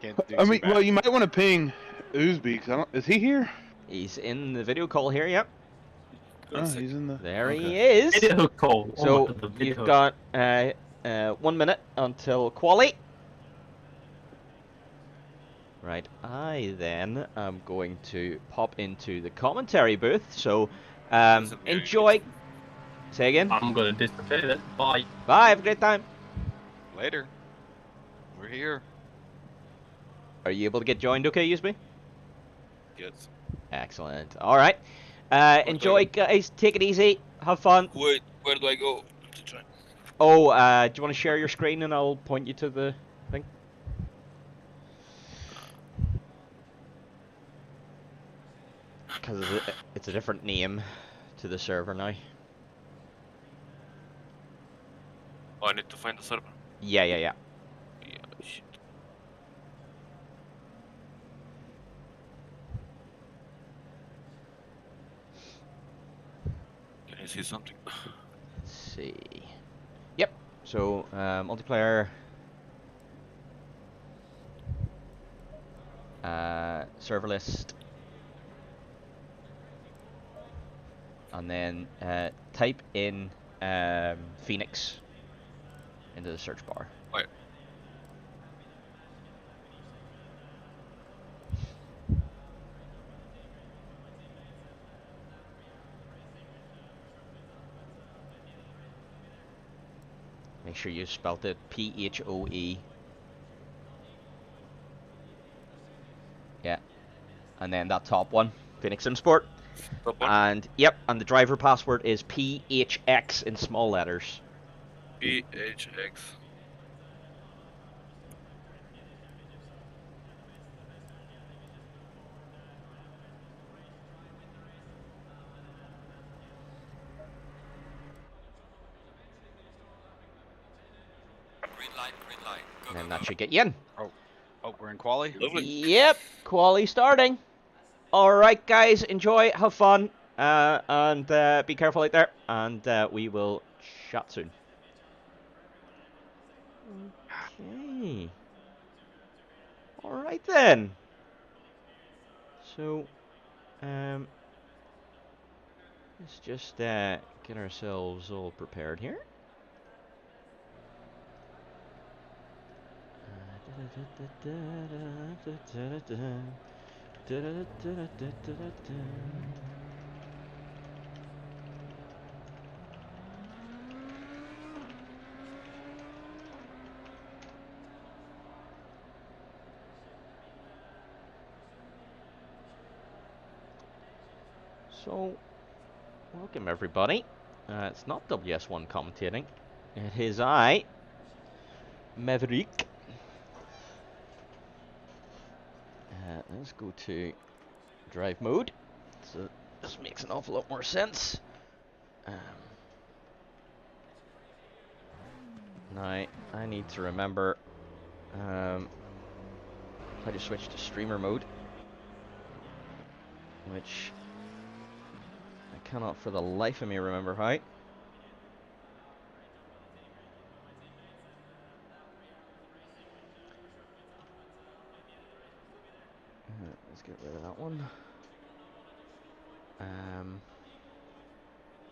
Can't do I too mean, bad. well, you might want to ping Oozby. 'Cause I don't, is he here? He's in the video call here, yep. Oh, he's in the. There Okay. he is. Video call. Oh my So god, the you've video. got 1 minute until quali. Right, I then am going to pop into the commentary booth. So enjoy. Say again. I'm gonna disappear then. Bye. Bye, have a great time. Later. We're here. Are you able to get joined okay, Usby? Yes. Excellent. All right. Enjoy, do guys. Take it easy. Have fun. Where do I go to join? Oh, do you want to share your screen and I'll point you to the thing? Because it's a different name to the server now. Oh, I need to find the server. Yeah. Yeah, shit. Can you see something? Let's see. Yep. So, multiplayer. Server list. And then type in Phoenix into the search bar. Wait. Make sure you spelled it P-H-O-E. Yeah. And then that top one, Phoenix Simsport. Top one? And, yep, and the driver password is PHX in small letters. PHX. Green light, green light. Go, And then go, that go. should get you in. Oh, we're in quali? Lovely. Yep, quali starting. Alright, guys, enjoy, have fun, and be careful out there, and we will chat soon. Okay. Alright then. So, let's just get ourselves all prepared here. So, welcome everybody. It's not WS1 commentating. It is I, Maverick. Let's go to drive mode. So this makes an awful lot more sense. Now I need to remember how to switch to streamer mode, which I cannot for the life of me remember how. Let's get rid of that one.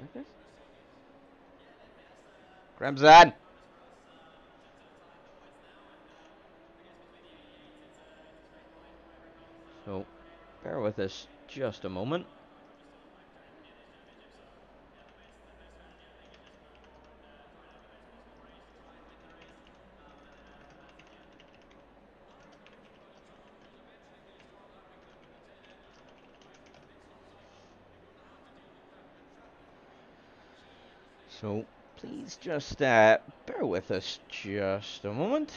Like this. Gramzan! So, bear with us just a moment. So, please just bear with us just a moment.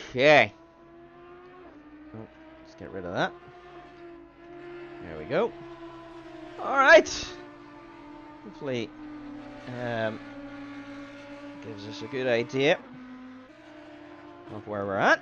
Okay. Oh, Let's get rid of that. There we go. Alright. Hopefully, gives us a good idea of where we're at.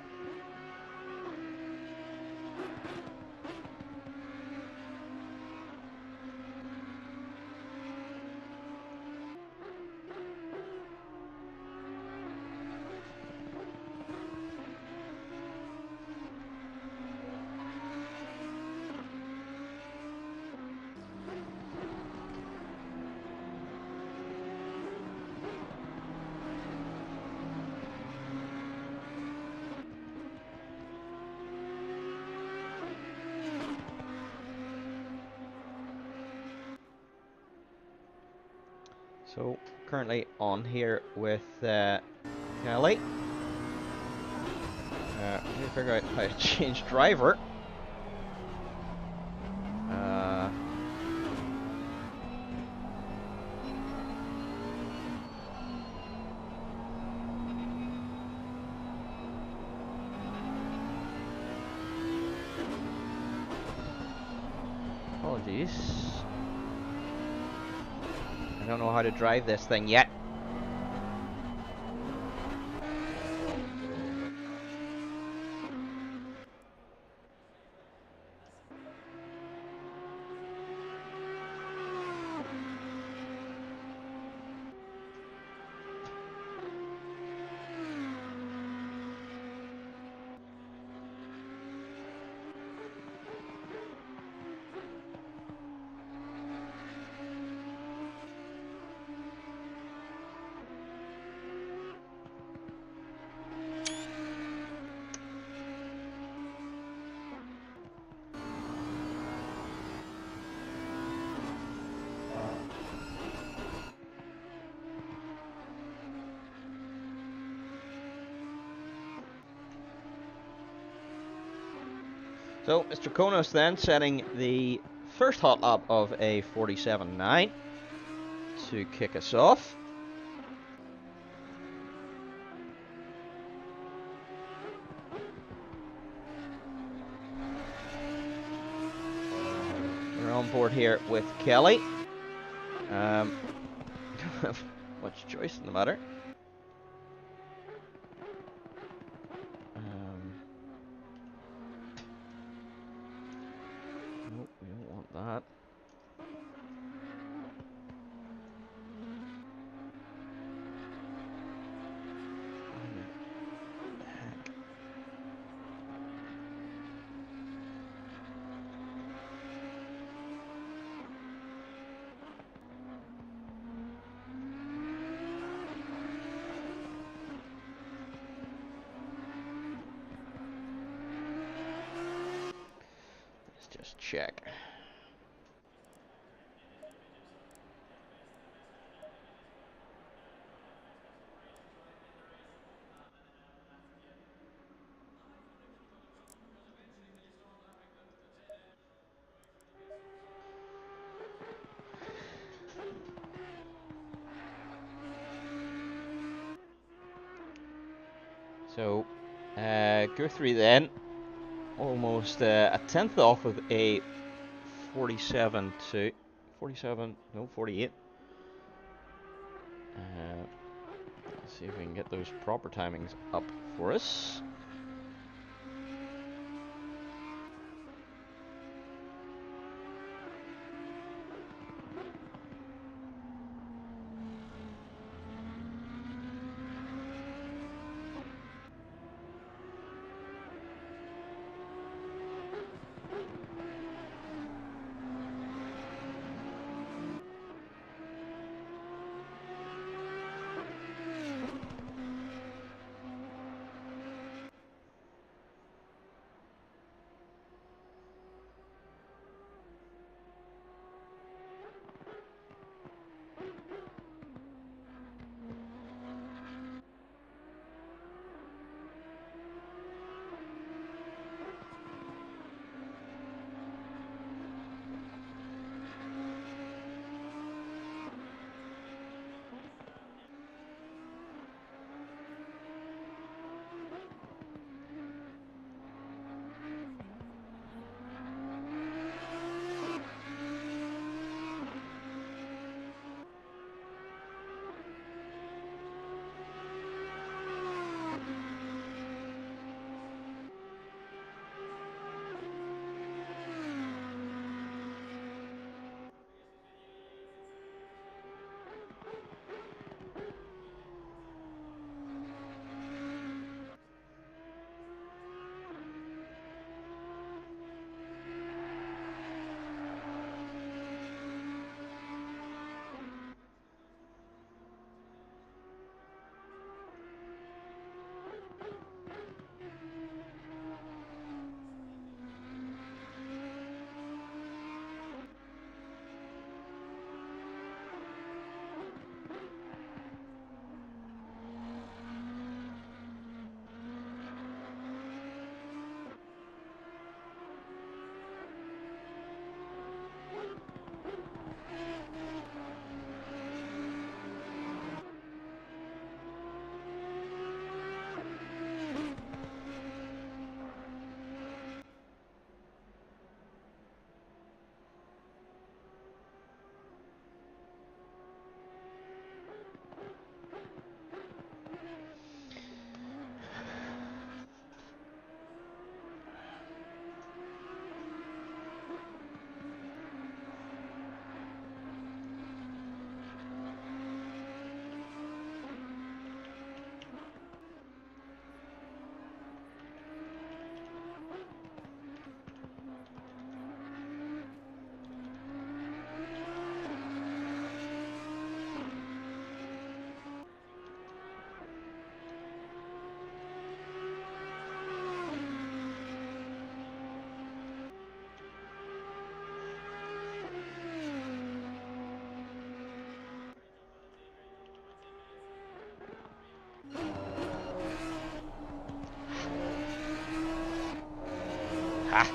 So, currently on here with Kelly. Let me figure out how to change driver. Apologies. I don't know how to drive this thing yet. So, Mr. Konos then setting the first hot lap of a 47.9 to kick us off. We're on board here with Kelly. Don't have much choice in the matter. Nope, we don't want that. Heck. Let's just check. So, Guthrie then, almost a tenth off with a 47 to 47, no, 48. Let's see if we can get those proper timings up for us. Ah.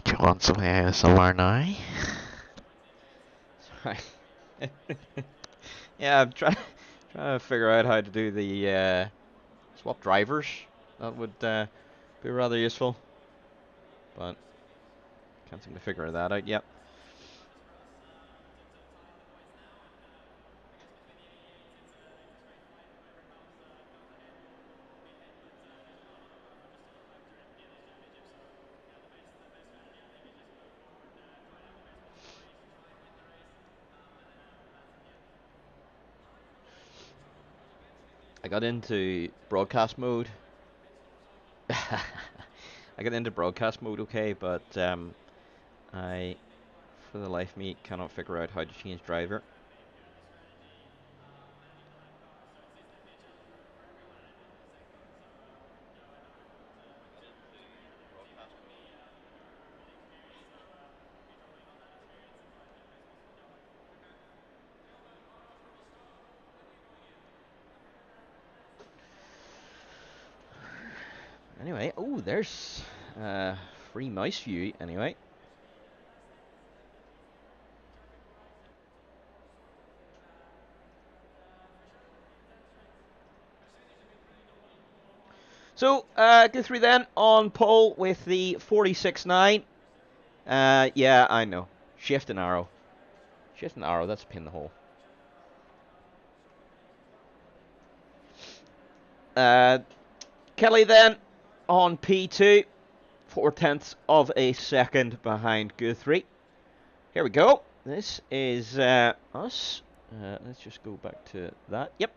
Do you want some ASMR now? Sorry. Yeah, I'm trying to figure out how to do the swap drivers. That would be rather useful, but can't seem to figure that out yet. I got into broadcast mode. I got into broadcast mode, okay, but I, for the life of me, cannot figure out how to change driver. Anyway, oh, there's free mouse view. Anyway. So, go through then on pole with the 46.9. Yeah, I know. Shift and arrow. Shift and arrow, that's a pain in the hole. Kelly then on P2. 4/10 of a second behind Guthrie. Here we go. This is us. Let's just go back to that. Yep.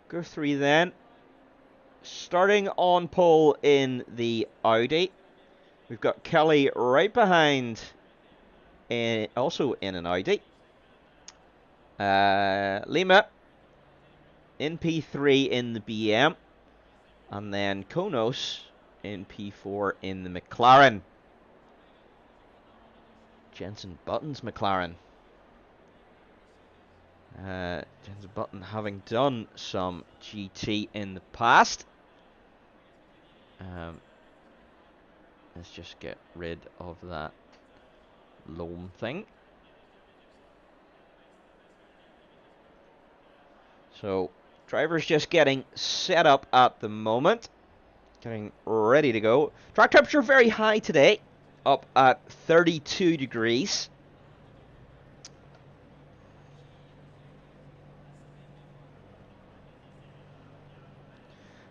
Guthrie then. Starting on pole in the Audi. We've got Kelly right behind, also in an Audi. Lima in P3 in the BM. And then Konos in P4 in the McLaren. Jensen Button's McLaren. Jensen Button having done some GT in the past. Let's just get rid of that loam thing. So, driver's just getting set up at the moment. Getting ready to go. Track temperature very high today. Up at 32 degrees.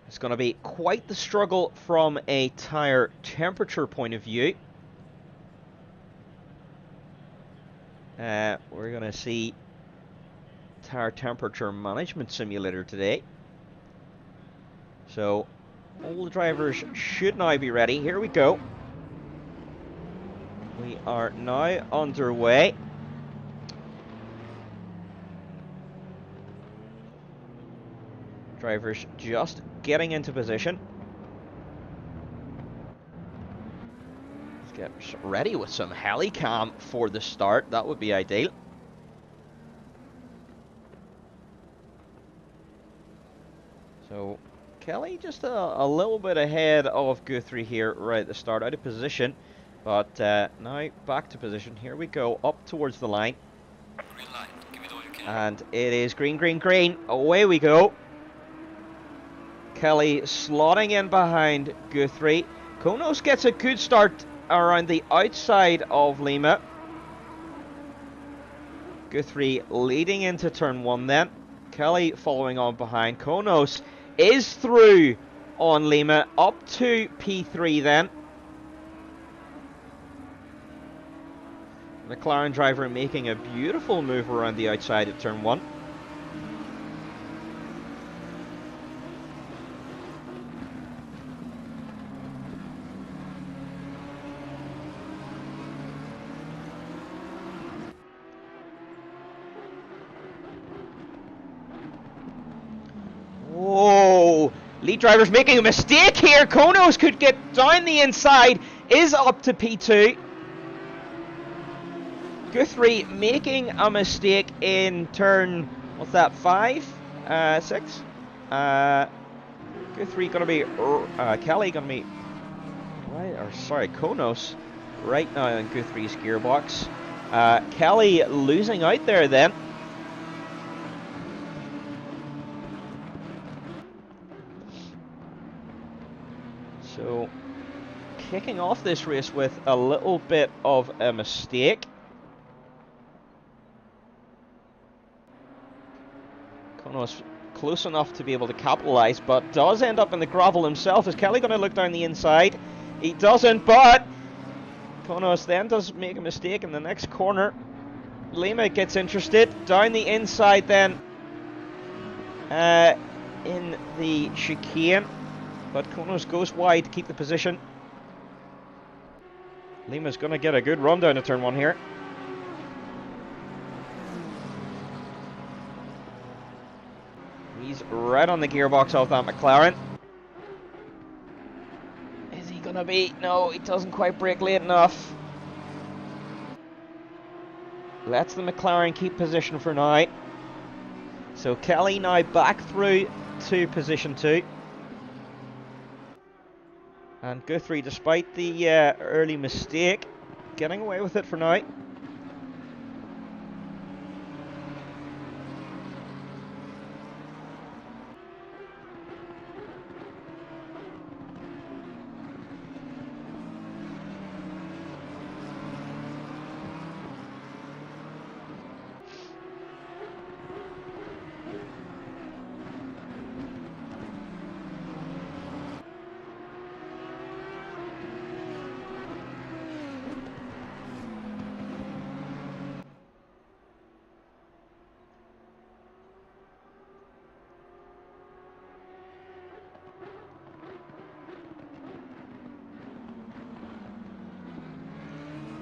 It's going to be quite the struggle from a tyre temperature point of view. we're going to see tire temperature management simulator today. So all the drivers should now be ready. Here we go. We are now underway. Drivers just getting into position. Let's get ready with some helicam for the start. That would be ideal. So Kelly just a little bit ahead of Guthrie here right at the start, out of position. But now back to position. Here we go, up towards the line. Green light. Give it all you can. And it is green, green, green. Away we go. Kelly slotting in behind Guthrie. Konos gets a good start around the outside of Lima. Guthrie leading into turn 1 then. Kelly following on behind. Konos is through on Lima, up to P3 then. McLaren driver making a beautiful move around the outside of turn 1. Whoa! Lead driver's making a mistake here. Konos could get down the inside, is up to P2. Guthrie making a mistake in turn, what's that, 5? 6? Guthrie gonna be, Kelly gonna be, right, or sorry, Konos right now in Guthrie's gearbox. Kelly losing out there then. So, kicking off this race with a little bit of a mistake. Konos close enough to be able to capitalise, but does end up in the gravel himself. Is Kelly going to look down the inside? He doesn't, but Konos then does make a mistake in the next corner. Lima gets interested. Down the inside then in the chicane. But Konos goes wide to keep the position. Lima's going to get a good run down to turn 1 here. He's right on the gearbox of that McLaren. Is he going to be? No, he doesn't quite brake late enough. Lets the McLaren keep position for now. So Kelly now back through to position 2. And Guthrie, despite the early mistake, getting away with it for now.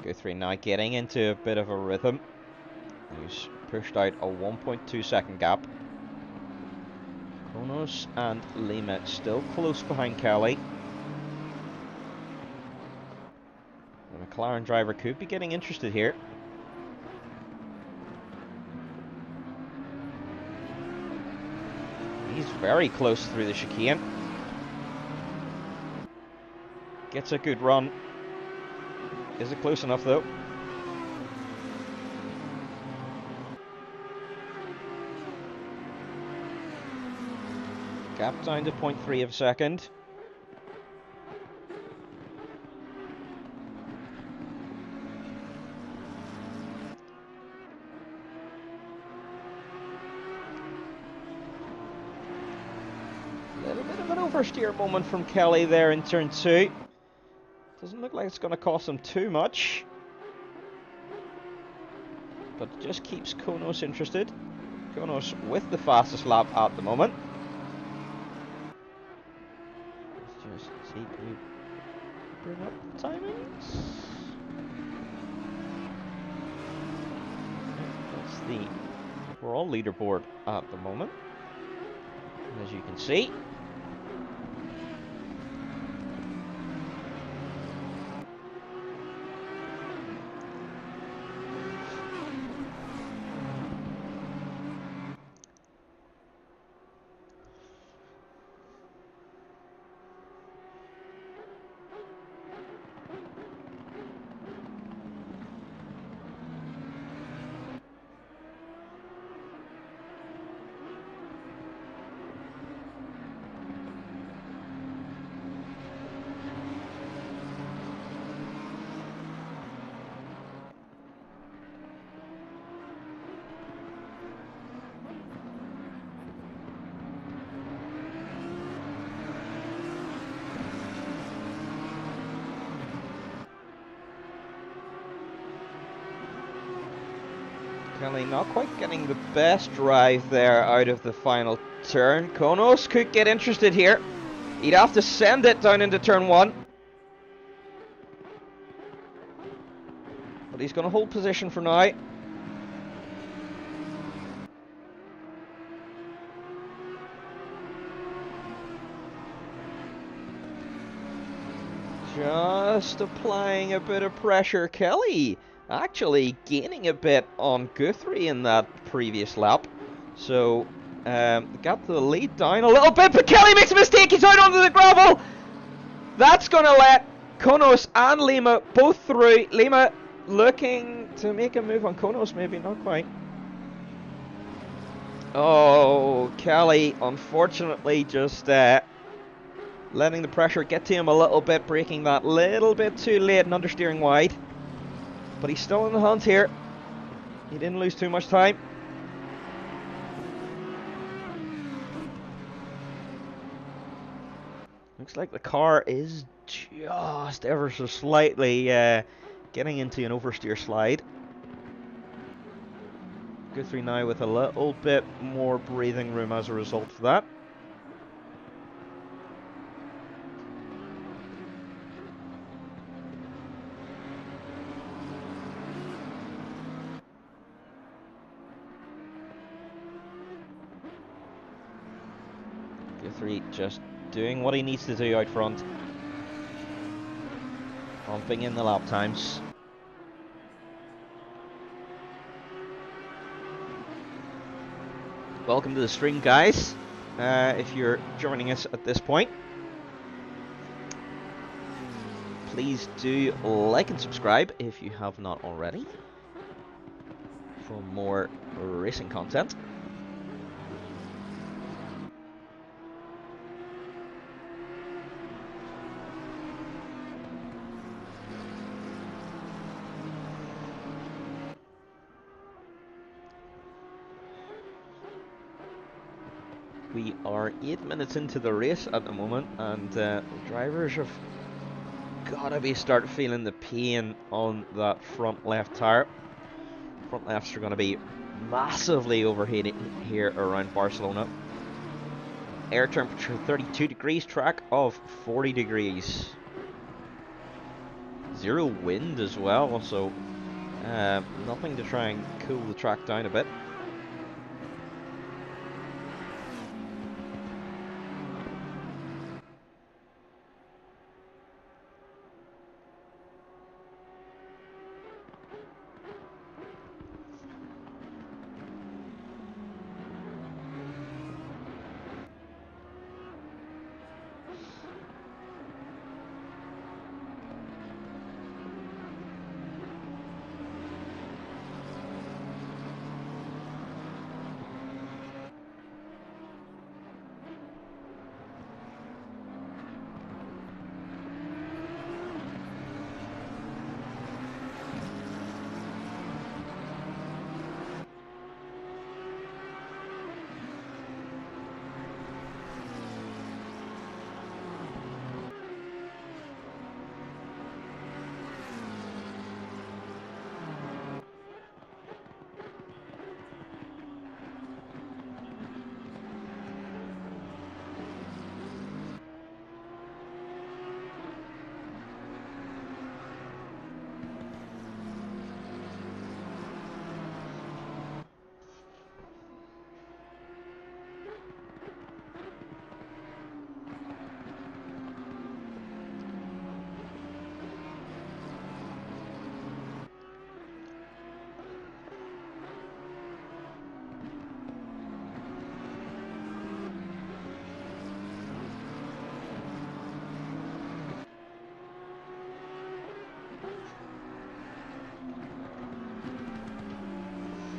Guthrie now getting into a bit of a rhythm. He's pushed out a 1.2 second gap. Konos and Lima still close behind Kelly. The McLaren driver could be getting interested here. He's very close through the chicane. Gets a good run. Is it close enough though? Gap down to 0.3 of a second. A little bit of an oversteer moment from Kelly there in turn 2. Doesn't look like it's going to cost him too much. but it just keeps Konos interested. Konos with the fastest lap at the moment. Let's just see, can we bring up the timings? That's the overall leaderboard at the moment. And as you can see, Kelly not quite getting the best drive there out of the final turn. Konos could get interested here. He'd have to send it down into turn 1. But he's going to hold position for now. Just applying a bit of pressure. Kelly actually gaining a bit on Guthrie in that previous lap. So, got the lead down a little bit, but Kelly makes a mistake. He's out onto the gravel. That's going to let Konos and Lima both through. Lima looking to make a move on Konos, maybe not quite. Oh, Kelly unfortunately just letting the pressure get to him a little bit, braking that little bit too late and understeering wide. But he's still in the hunt here. He didn't lose too much time. Looks like the car is just ever so slightly getting into an oversteer slide. Guthrie now with a little bit more breathing room as a result of that. Guthrie just doing what he needs to do out front. Pumping in the lap times. Welcome to the stream, guys. If you're joining us at this point, please do like and subscribe if you have not already for more racing content. We are 8 minutes into the race at the moment, and the drivers have gotta be start feeling the pain on that front left tire. Front lefts are gonna be massively overheating here around Barcelona. Air temperature 32 degrees, track of 40 degrees. Zero wind as well, so nothing to try and cool the track down a bit.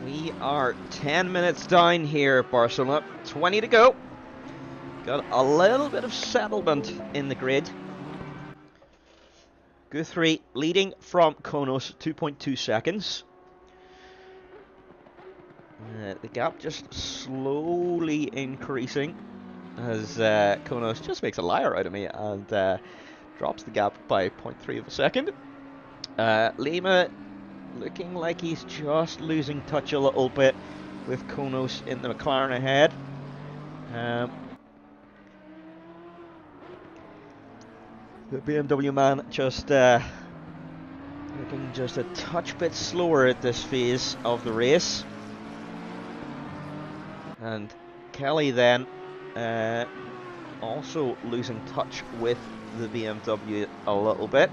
We are 10 minutes down here at Barcelona. 20 to go. Got a little bit of settlement in the grid. Guthrie leading from Konos 2.2 seconds. The gap just slowly increasing as Konos just makes a liar out of me and drops the gap by 0.3 of a second. Lima looking like he's just losing touch a little bit with Konos in the McLaren ahead. The BMW man just looking just a touch bit slower at this phase of the race. And Kelly then also losing touch with the BMW a little bit.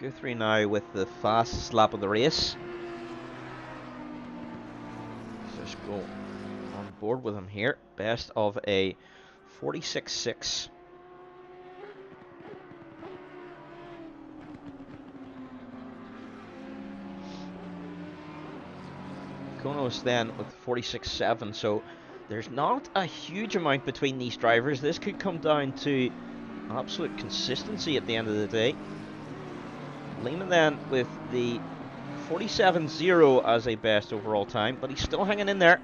Guthrie now with the fastest lap of the race. Let's just go on board with him here. Best of a 46.6. Konos then with 46.7, so there's not a huge amount between these drivers. This could come down to absolute consistency at the end of the day. Lima then with the 47.0 as a best overall time, but he's still hanging in there.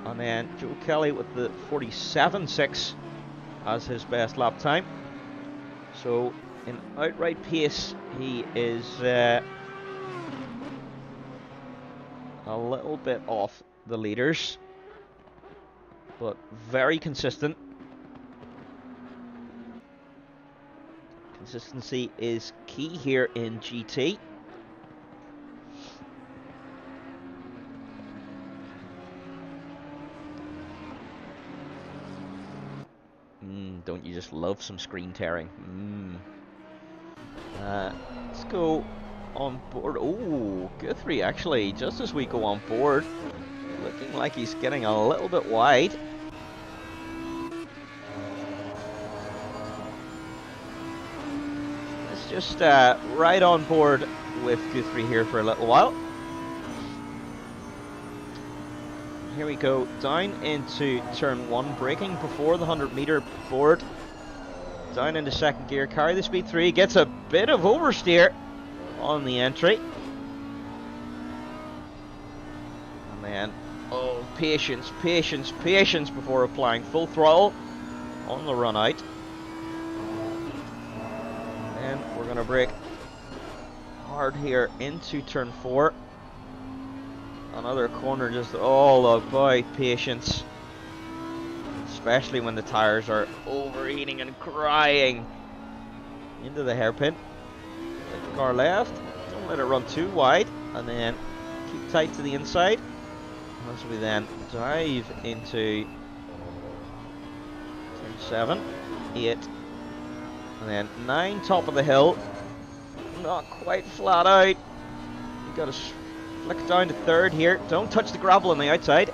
And then Joe Kelly with the 47.6 as his best lap time. So in outright pace, he is a little bit off the leaders, but very consistent. Consistency is key here in GT. Don't you just love some screen tearing? Let's go on board. Oh, Guthrie actually, just as we go on board, looking like he's getting a little bit wide. Just right on board with Guthrie here for a little while. Here we go, down into turn 1, braking before the 100-meter board. Down into second gear, carry the speed 3, gets a bit of oversteer on the entry. And then, oh, patience, patience, patience before applying full throttle on the run out. And we're going to brake hard here into turn 4. Another corner, just all about patience. Especially when the tires are overheating and crying. Into the hairpin. Let the car left. Don't let it run too wide. And then keep tight to the inside. As we then dive into turn 7, 8. And then 9 top of the hill. Not quite flat out. You got to flick down to 3rd here. Don't touch the gravel on the outside.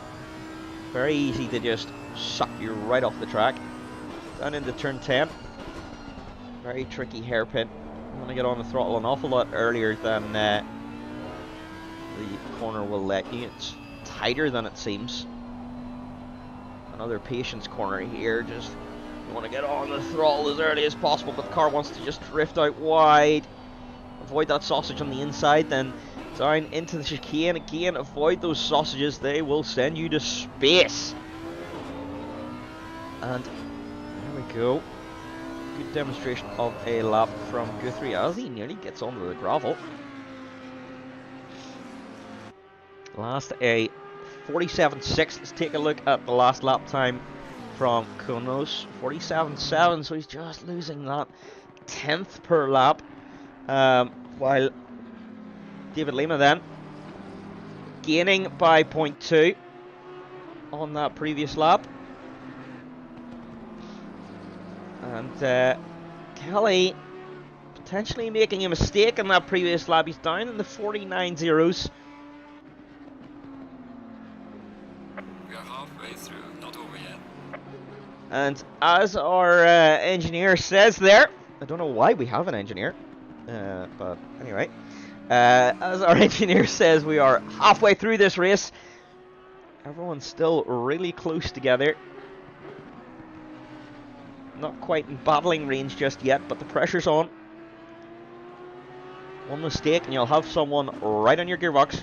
Very easy to just suck you right off the track. Down into turn 10. Very tricky hairpin. I'm going to get on the throttle an awful lot earlier than the corner will let you. It's tighter than it seems. Another patience corner here. Just you want to get on the throttle as early as possible, but the car wants to just drift out wide. Avoid that sausage on the inside, then down into the chicane again. Avoid those sausages, they will send you to space. And there we go. Good demonstration of a lap from Guthrie as he nearly gets onto the gravel. Last a 47.6. Let's take a look at the last lap time from Konos. 47.7, so he's just losing that 10th per lap. While David Lima then gaining by 0.2 on that previous lap. And Kelly potentially making a mistake in that previous lap. He's down in the 49 zeros. We are halfway through, not over yet. And as our engineer says there, I don't know why we have an engineer, but anyway, as our engineer says, we are halfway through this race. Everyone's still really close together. Not quite in battling range just yet, but the pressure's on. One mistake and you'll have someone right on your gearbox.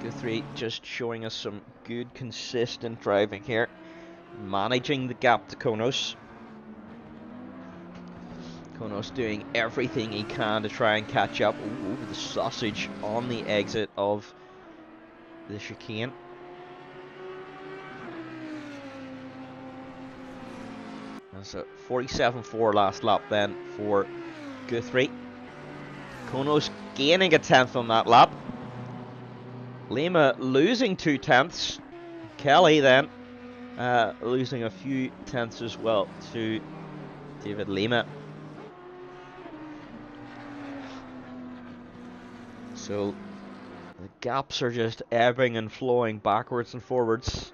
Guthrie just showing us some good consistent driving here. Managing the gap to Konos. Konos doing everything he can to try and catch up. Ooh, the sausage on the exit of the chicane. That's a 47.4 last lap then for Guthrie. Konos gaining a 10th on that lap. Lima losing 2 tenths. Kelly then losing a few tenths as well to David Lima. So the gaps are just ebbing and flowing backwards and forwards.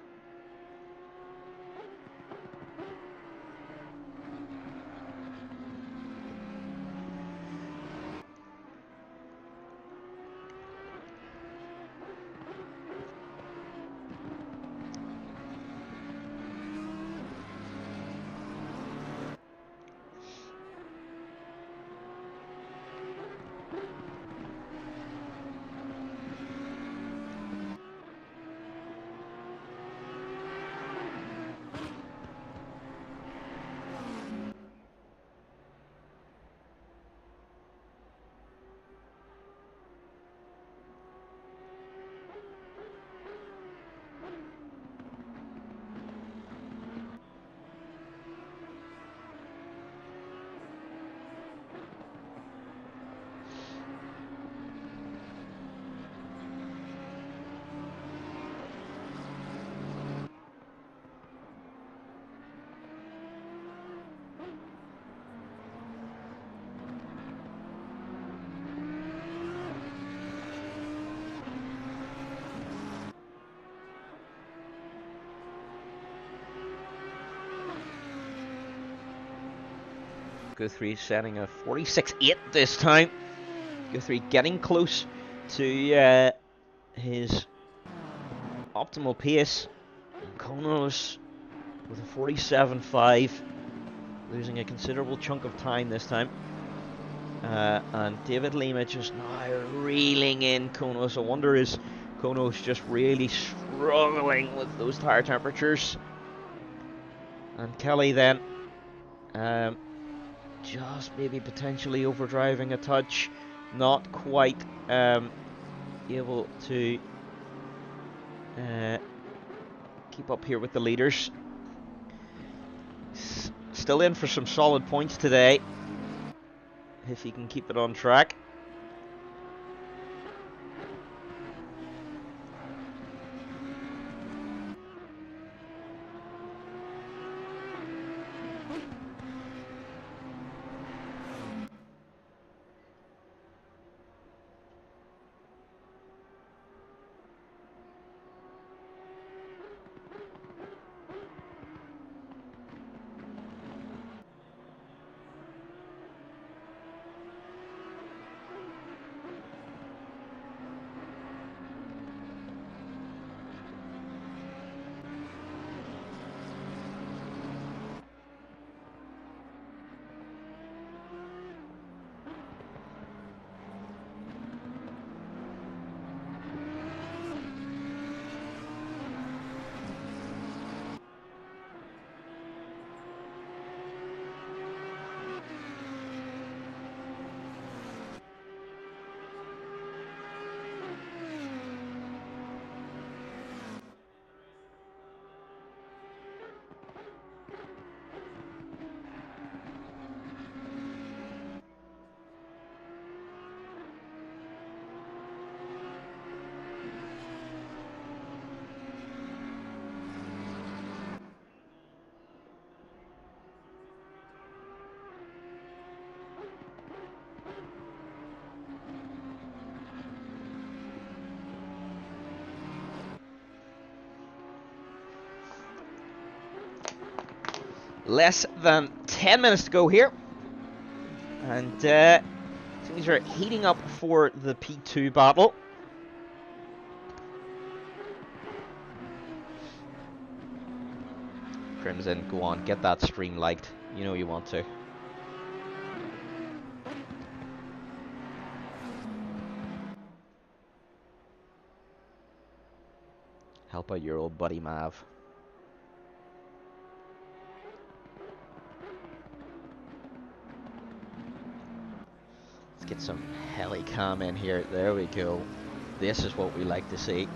Guthrie setting a 46.8 this time. Guthrie getting close to his optimal pace. And Konos with a 47.5, losing a considerable chunk of time this time. And David Lima just now reeling in Konos. I wonder, is Konos just really struggling with those tire temperatures? And Kelly then just maybe potentially overdriving a touch, not quite able to keep up here with the leaders. Still in for some solid points today, if he can keep it on track. Less than 10 minutes to go here. And things are heating up for the P2 battle. Crimson, go on, get that stream liked. You know you want to. Help out your old buddy Mav. Let's get some helicam in here. There we go. This is what we like to see.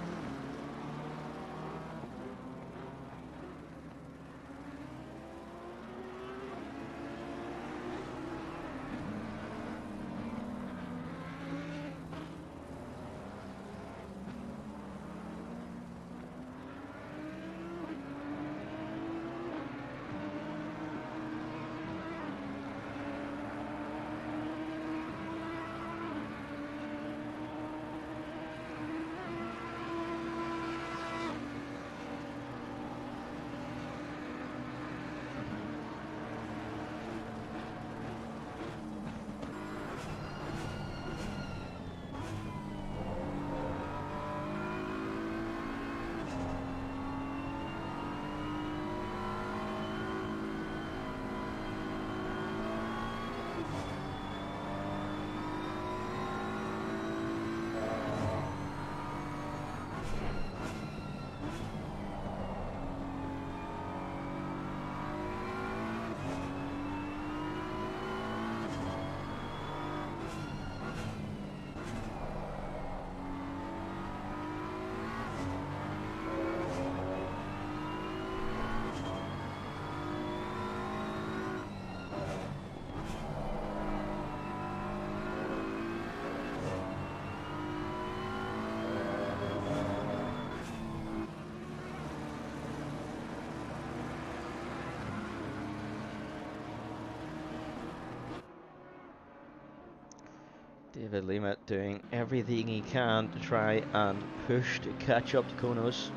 David Lima doing everything he can to try and push to catch up to Konos.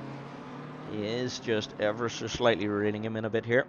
He is just ever so slightly reining him in a bit here.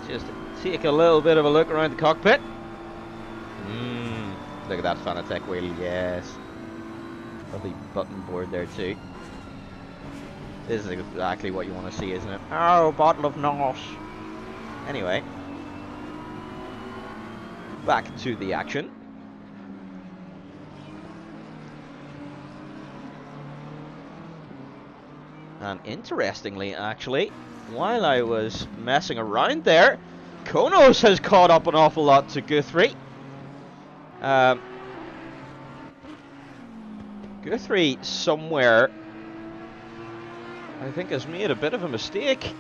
Just take a little bit of a look around the cockpit. Look at that Fanatec wheel, yes. Lovely button board there too. This is exactly what you want to see, isn't it? Oh, bottle of NOS. Anyway. Back to the action. And interestingly, actually, while I was messing around there, Konos has caught up an awful lot to Guthrie. Guthrie somewhere, I think, has made a bit of a mistake.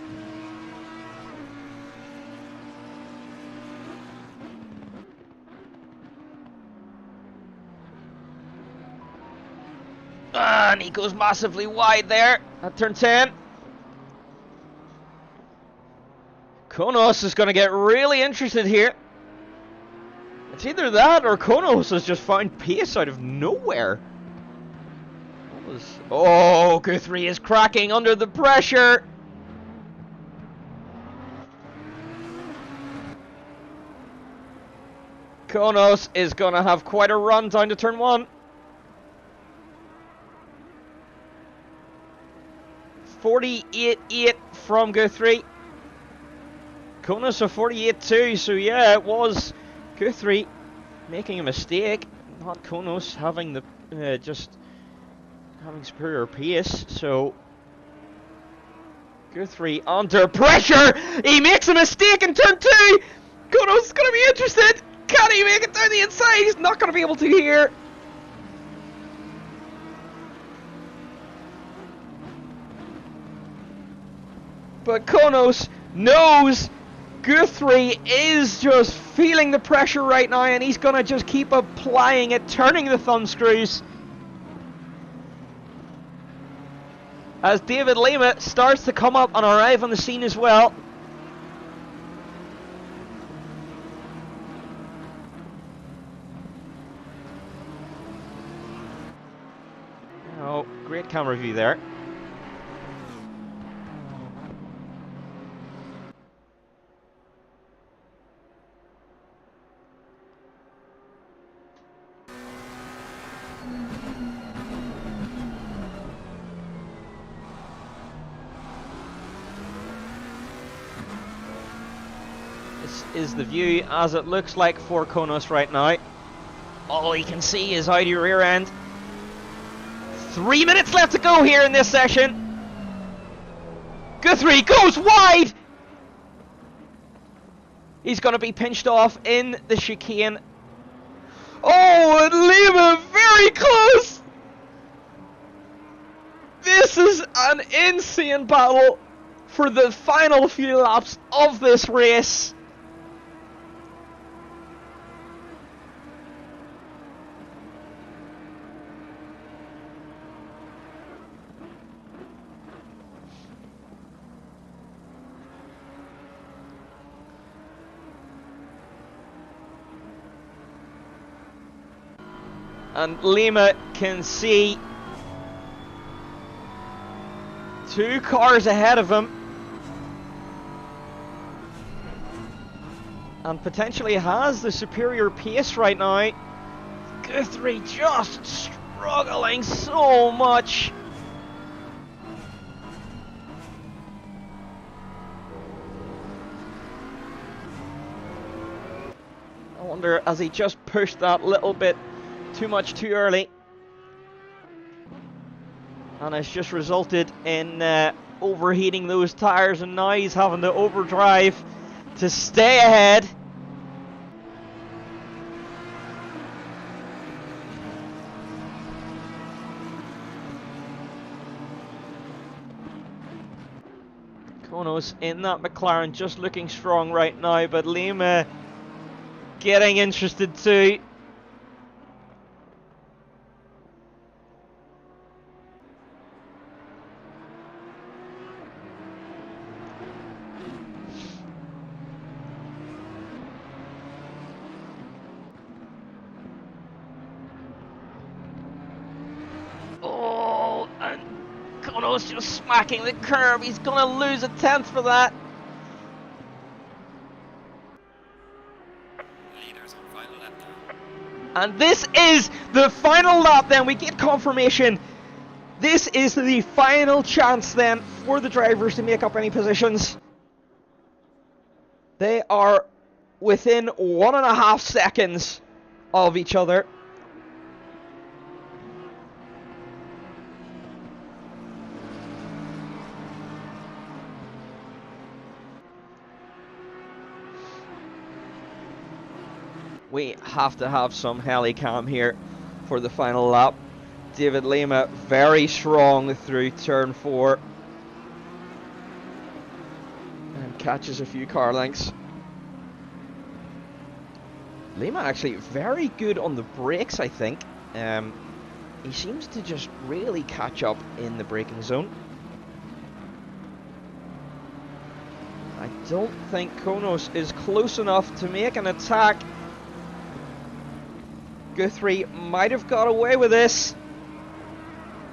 And he goes massively wide there at turn 10. Konos is going to get really interested here. It's either that or Konos has just found pace out of nowhere. Oh, Guthrie is cracking under the pressure. Konos is going to have quite a run down to turn 1. 48.8 from Guthrie. Konos a 48.2, so yeah, it was Guthrie making a mistake, not Konos having the just having superior pace. So Guthrie under pressure. He makes a mistake in turn 2. Kono's going to be interested. Can he make it down the inside? He's not going to be able to here. But Konos knows Guthrie is just feeling the pressure right now, and he's going to just keep applying it, turning the thumb screws. As David Lima starts to come up and arrive on the scene as well. Oh, great camera view there. This is the view as it looks like for Konos right now. All he can see is Audi rear end. 3 minutes left to go here in this session. Guthrie goes wide. He's going to be pinched off in the chicane. Oh, and Lima very close. This is an insane battle for the final few laps of this race. And Lima can see 2 cars ahead of him. And potentially has the superior pace right now. Guthrie just struggling so much. I wonder, has he just pushed that little bit too much too early, and it's just resulted in overheating those tires, and now he's having to overdrive to stay ahead. Konos in that McLaren just looking strong right now, but Lima getting interested too. Konos just smacking the curb. He's going to lose a 10th for that. Leaders on final lap now. And this is the final lap then. We get confirmation. This is the final chance then for the drivers to make up any positions. They are within 1.5 seconds of each other. We have to have some helicam here for the final lap. David Lima very strong through turn 4. And catches a few car lengths. Lima actually very good on the brakes, I think. He seems to just really catch up in the braking zone. I don't think Konos is close enough to make an attack. Guthrie might have got away with this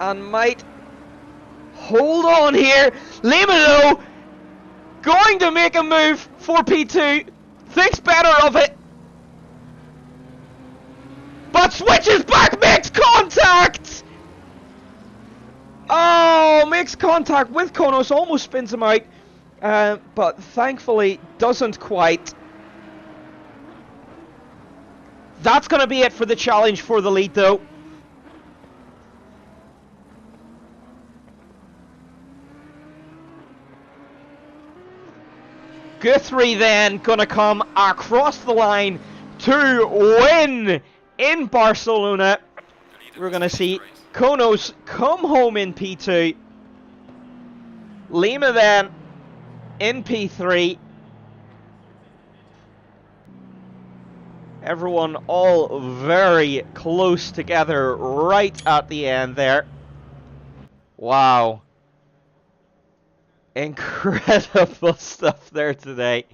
and might hold on here. Lima though going to make a move for P2, thinks better of it, but switches back, makes contact. Oh, makes contact with Konos, almost spins him out, but thankfully doesn't quite. That's going to be it for the challenge for the lead though. Guthrie then gonna come across the line to win in Barcelona. We're gonna see Konos come home in P2. Lima then in P3. Everyone all very close together right at the end there. Wow. Incredible stuff there today.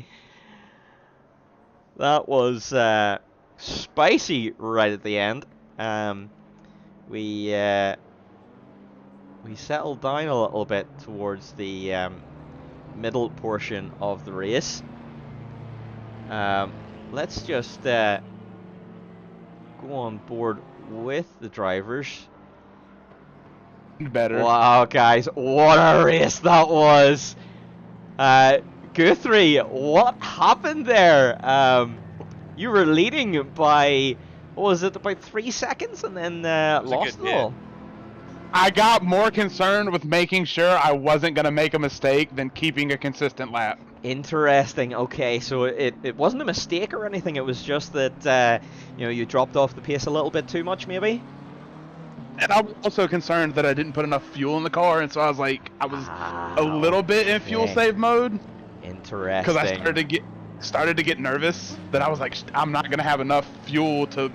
That was spicy right at the end. We settled down a little bit towards the middle portion of the race. Let's just go on board with the drivers. Better. Wow, guys, what a race that was! Guthrie, what happened there? You were leading by, what was it, about 3 seconds, and then lost it all. I got more concerned with making sure I wasn't going to make a mistake than keeping a consistent lap. Interesting. Okay, so it wasn't a mistake or anything. It was just that you dropped off the pace a little bit too much, maybe. And I was also concerned that I didn't put enough fuel in the car, and so I was like, I was a little bit in fuel save mode. Interesting. Because I started to get nervous that I was like, I'm not gonna have enough fuel to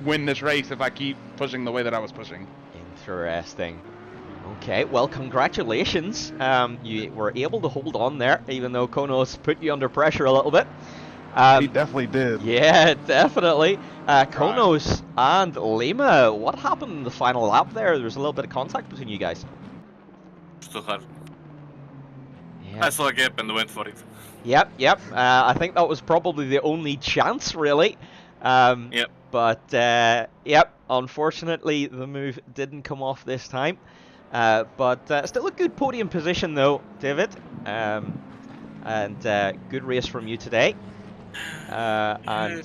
win this race if I keep pushing the way that I was pushing. Interesting. Okay, well, congratulations. You were able to hold on there, even though Konos put you under pressure a little bit. He definitely did. Yeah, definitely. Konos and Lima, what happened in the final lap there? There was a little bit of contact between you guys. Still hard. Yeah. I saw a gap and went for it. Yep. I think that was probably the only chance, really. Yep. But, yep, unfortunately, the move didn't come off this time. But still a good podium position, though, David. And good race from you today. And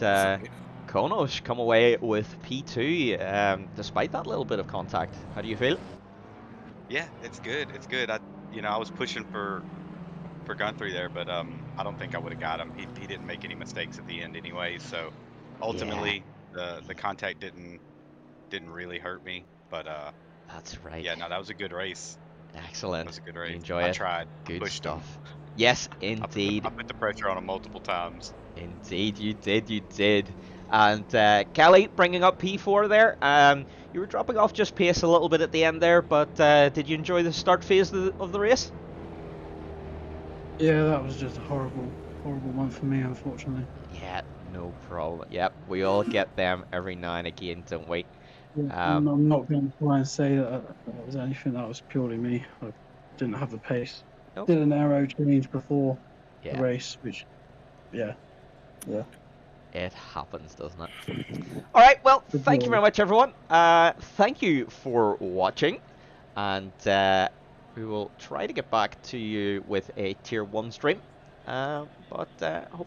Konos come away with P2 despite that little bit of contact. How do you feel? Yeah, it's good. It's good. I was pushing for Guthrie there, but I don't think I would have got him. He didn't make any mistakes at the end anyway. So ultimately, the contact didn't really hurt me. But that's right. Yeah, no, that was a good race. Excellent. That was a good race. Enjoy it. I tried. Good Pushed stuff. him. Yes, indeed. I put the pressure on him multiple times. Indeed, you did. And Kelly, bringing up P4 there. You were dropping off just pace a little bit at the end there, but did you enjoy the start phase of the race? Yeah, that was just a horrible one for me, unfortunately. Yeah, no problem. Yep, we all get them every now and again, don't we? I'm not going to try and say that was anything that was purely me. I didn't have the pace. Nope. Did an aero change before the race, which, yeah. It happens, doesn't it? All right, well, thank you very much, everyone. Thank you for watching, and we will try to get back to you with a Tier 1 stream, but hopefully